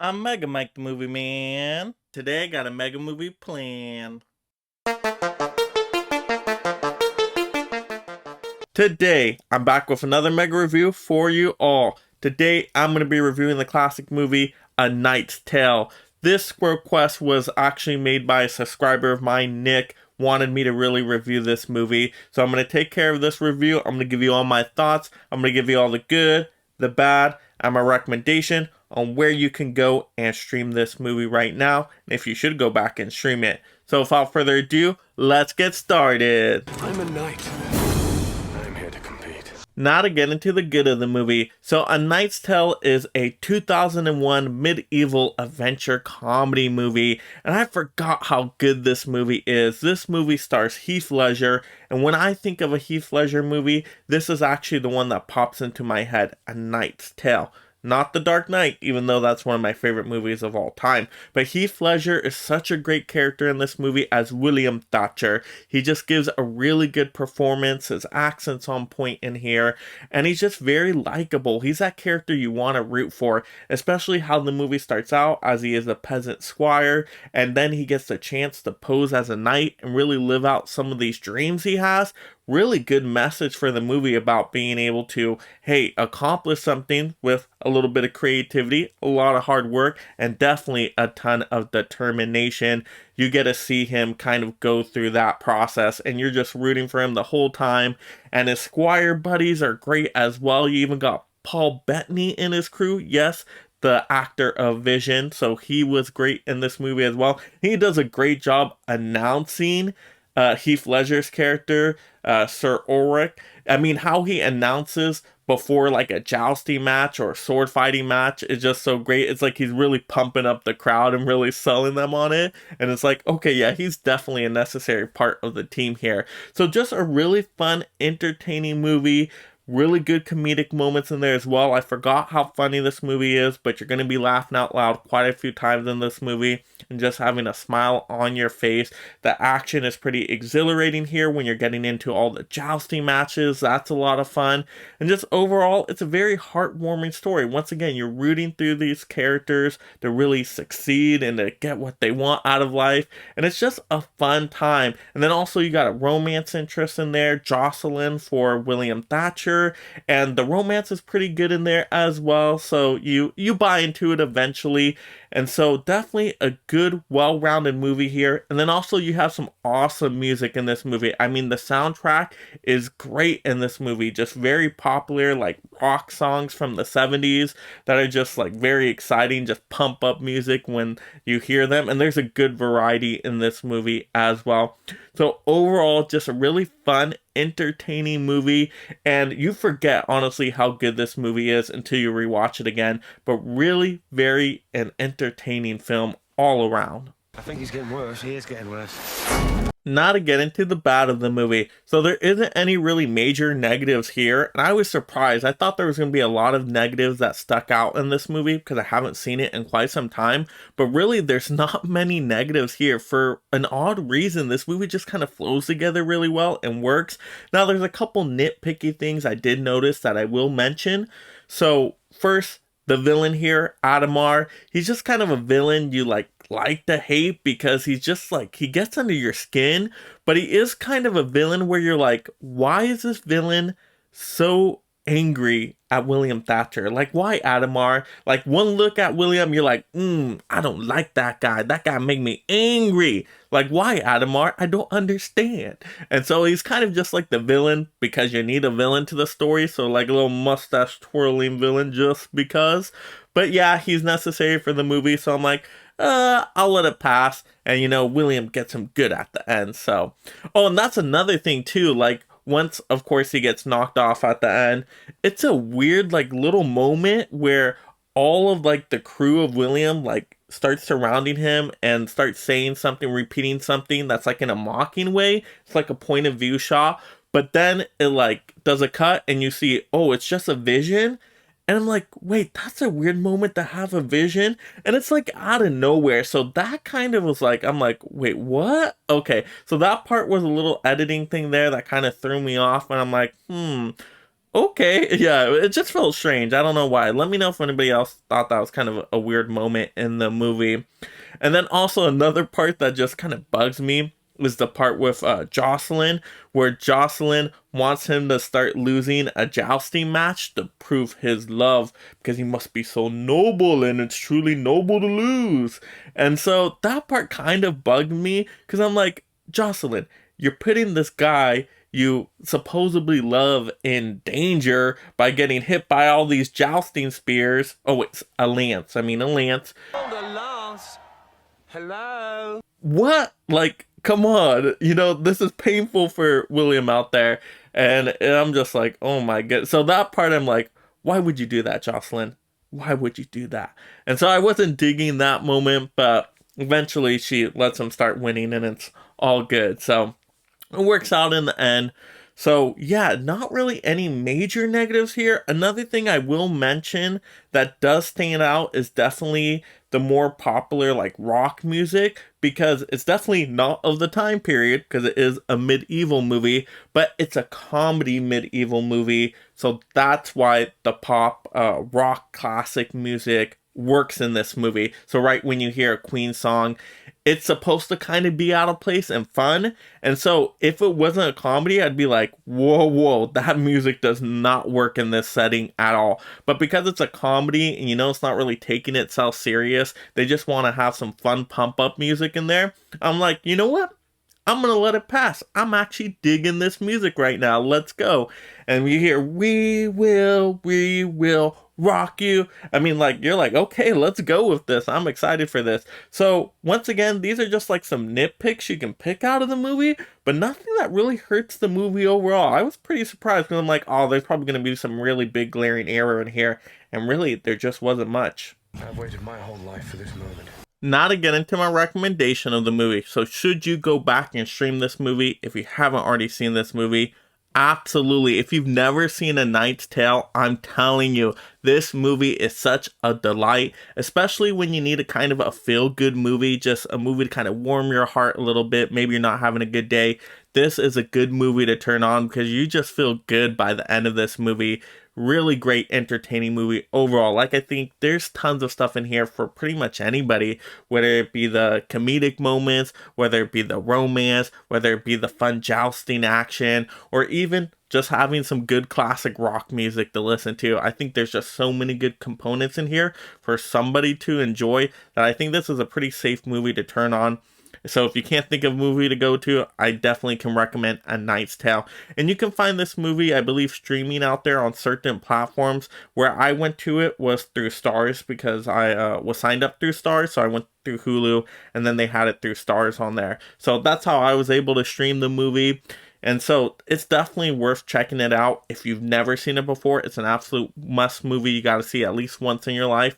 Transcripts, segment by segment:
I'm Mega Mike the Movie Man. Today I got a mega movie plan. Today I'm back with another mega review for you all. Today I'm going to be reviewing the classic movie A Knight's Tale. This request was actually made by a subscriber of mine, Nick, wanted me to really review this movie. So I'm going to take care of this review. I'm going to give you all my thoughts. I'm going to give you all the good, the bad, and my recommendation on where you can go and stream this movie right now, and if you should go back and stream it. So without further ado, let's get started. I'm a knight. I'm here to compete. Now to get into the good of the movie. So A Knight's Tale is a 2001 medieval adventure comedy movie, and I forgot how good this movie is. This movie stars Heath Ledger, and when I think of a Heath Ledger movie, this is actually the one that pops into my head, A Knight's Tale. Not The Dark Knight, even though that's one of my favorite movies of all time. But Heath Ledger is such a great character in this movie as William Thatcher. He just gives a really good performance. His accent's on point in here. And he's just very likable. He's that character you want to root for. Especially how the movie starts out as he is a peasant squire. And then he gets the chance to pose as a knight and really live out some of these dreams he has. Really good message for the movie about being able to, hey, accomplish something with a little bit of creativity, a lot of hard work, and definitely a ton of determination. You get to see him kind of go through that process, and you're just rooting for him the whole time. And his squire buddies are great as well. You even got Paul Bettany in his crew. Yes, the actor of Vision, so he was great in this movie as well. He does a great job announcing Heath Ledger's character, Sir Ulrich. I mean, how he announces before like a jousting match or a sword fighting match is just so great. It's like he's really pumping up the crowd and really selling them on it. And it's like, okay, yeah, he's definitely a necessary part of the team here. So just a really fun, entertaining movie. Really good comedic moments in there as well. I forgot how funny this movie is, but you're going to be laughing out loud quite a few times in this movie and just having a smile on your face. The action is pretty exhilarating here when you're getting into all the jousting matches. That's a lot of fun. And just overall, it's a very heartwarming story. Once again, you're rooting through these characters to really succeed and to get what they want out of life. And it's just a fun time. And then also you got a romance interest in there, Jocelyn for William Thatcher. And the romance is pretty good in there as well, so you buy into it eventually. And so definitely a good, well-rounded movie here. And then also you have some awesome music in this movie. I mean, the soundtrack is great in this movie. Just very popular, like rock songs from the 70s that are just like very exciting, just pump up music when you hear them. And there's a good variety in this movie as well. So overall, just a really fun, entertaining movie, and you forget honestly how good this movie is until you rewatch it again, but really very an entertaining film all around. I think he's getting worse. He is getting worse. Now to get into the bad of the movie. So there isn't any really major negatives here, and I was surprised. I thought there was going to be a lot of negatives that stuck out in this movie because I haven't seen it in quite some time, but really there's not many negatives here. For an odd reason, this movie just kind of flows together really well and works. Now there's a couple nitpicky things I did notice that I will mention. So first, the villain here, Adamar, he's just kind of a villain you like to hate because he's just like, he gets under your skin, but he is kind of a villain where you're like, why is this villain so angry at William Thatcher? Like, why Adamar? Like, one look at William, you're like, I don't like that guy. That guy made me angry. Like, why Adamar? I don't understand. And so he's kind of just like the villain because you need a villain to the story. So like a little mustache twirling villain just because. But yeah, he's necessary for the movie. So I'm like, I'll let it pass. And you know, William gets him good at the end. So, oh, and that's another thing too. Like, once, of course, he gets knocked off at the end, it's a weird, like, little moment where all of, like, the crew of William, like, starts surrounding him and starts saying something, repeating something that's, like, in a mocking way. It's like a point of view shot. But then it, like, does a cut and you see, oh, it's just a vision. And I'm like, wait, that's a weird moment to have a vision. And it's like out of nowhere. So that kind of was like, I'm like, wait, what? Okay. So that part was a little editing thing there that kind of threw me off. And I'm like, Okay, yeah, it just felt strange. I don't know why. Let me know if anybody else thought that was kind of a weird moment in the movie. And then also another part that just kind of bugs me is the part with Jocelyn, where Jocelyn wants him to start losing a jousting match to prove his love because he must be so noble and it's truly noble to lose. And so that part kind of bugged me because I'm like, Jocelyn, you're putting this guy you supposedly love in danger by getting hit by all these jousting spears. Oh, it's a lance. I mean, a lance. Oh, the lance. Hello. What? Like, come on. You know, this is painful for William out there. And I'm just like, oh my god. So that part, I'm like, why would you do that, Jocelyn? Why would you do that? And so I wasn't digging that moment, but eventually she lets him start winning and it's all good. So it works out in the end. So yeah, not really any major negatives here. Another thing I will mention that does stand out is definitely the more popular like rock music, because it's definitely not of the time period because it is a medieval movie, but it's a comedy medieval movie. So that's why the pop rock classic music works in this movie. So right when you hear a Queen song, it's supposed to kind of be out of place and fun. And so if it wasn't a comedy, I'd be like, whoa, that music does not work in this setting at all. But because it's a comedy and you know it's not really taking itself serious, they just want to have some fun pump up music in there. I'm like, you know what? I'm going to let it pass. I'm actually digging this music right now. Let's go. And we hear, we will rock you. I mean, like, you're like, okay, let's go with this. I'm excited for this. So once again, these are just like some nitpicks you can pick out of the movie, but nothing that really hurts the movie overall. I was pretty surprised because I'm like, oh, there's probably going to be some really big glaring error in here. And really, there just wasn't much. I've waited my whole life for this moment. Now to get into my recommendation of the movie. So should you go back and stream this movie if you haven't already seen this movie? Absolutely. If you've never seen A Knight's Tale, I'm telling you, this movie is such a delight, especially when you need a kind of a feel-good movie, just a movie to kind of warm your heart a little bit. Maybe you're not having a good day. This is a good movie to turn on because you just feel good by the end of this movie. Really great, entertaining movie overall. Like, I think there's tons of stuff in here for pretty much anybody, whether it be the comedic moments, whether it be the romance, whether it be the fun jousting action, or even just having some good classic rock music to listen to. I think there's just so many good components in here for somebody to enjoy that I think this is a pretty safe movie to turn on. So if you can't think of a movie to go to, I definitely can recommend A Knight's Tale. And you can find this movie, I believe, streaming out there on certain platforms. Where I went to it was through Stars because I was signed up through Stars. So I went through Hulu and then they had it through Stars on there. So that's how I was able to stream the movie. And so it's definitely worth checking it out. If you've never seen it before, it's an absolute must movie you got to see at least once in your life.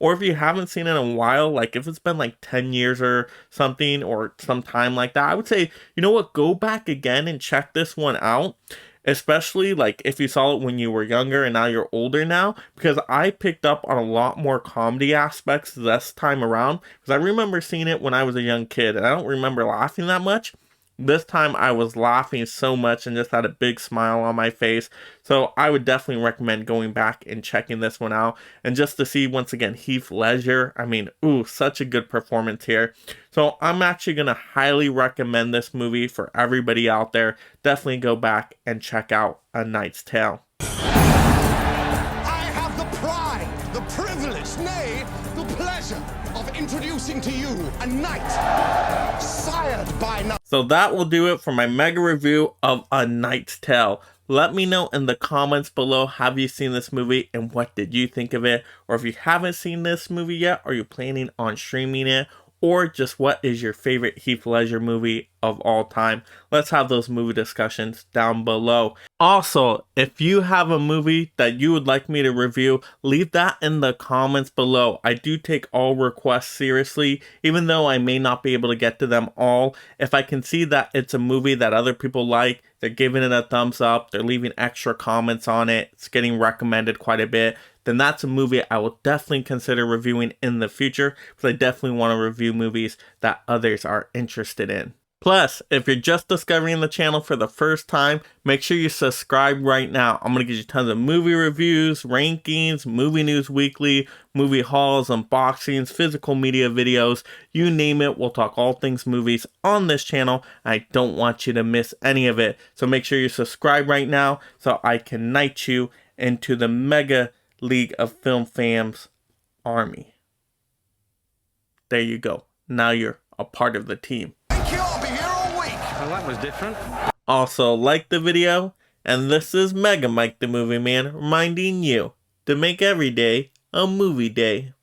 Or if you haven't seen it in a while, like if it's been like 10 years or something or some time like that, I would say, you know what, go back again and check this one out. Especially like if you saw it when you were younger and now you're older now, because I picked up on a lot more comedy aspects this time around. Because I remember seeing it when I was a young kid and I don't remember laughing that much. This time I was laughing so much and just had a big smile on my face. So I would definitely recommend going back and checking this one out. And just to see once again Heath Ledger. I mean, ooh, such a good performance here. So I'm actually going to highly recommend this movie for everybody out there. Definitely go back and check out A Knight's Tale. I have the pride, the privilege, nay, the pleasure of introducing to you a knight sired by none. So that will do it for my mega review of A Knight's Tale. Let me know in the comments below, have you seen this movie and what did you think of it? Or if you haven't seen this movie yet, are you planning on streaming it? Or just what is your favorite Heath Ledger movie of all time? Let's have those movie discussions down below. Also, if you have a movie that you would like me to review, leave that in the comments below. I do take all requests seriously, even though I may not be able to get to them all. If I can see that it's a movie that other people like, they're giving it a thumbs up, they're leaving extra comments on it, it's getting recommended quite a bit, then that's a movie I will definitely consider reviewing in the future, because I definitely want to review movies that others are interested in. Plus, if you're just discovering the channel for the first time, make sure you subscribe right now. I'm going to give you tons of movie reviews, rankings, movie news weekly, movie hauls, unboxings, physical media videos, you name it. We'll talk all things movies on this channel. I don't want you to miss any of it. So make sure you subscribe right now so I can knight you into the mega League of Film Fams army. There you go. Now you're a part of the team. Thank you, I'll be here all week. Well, that was different. Also, like the video, and this is Mega Mike the Movie Man reminding you to make every day a movie day.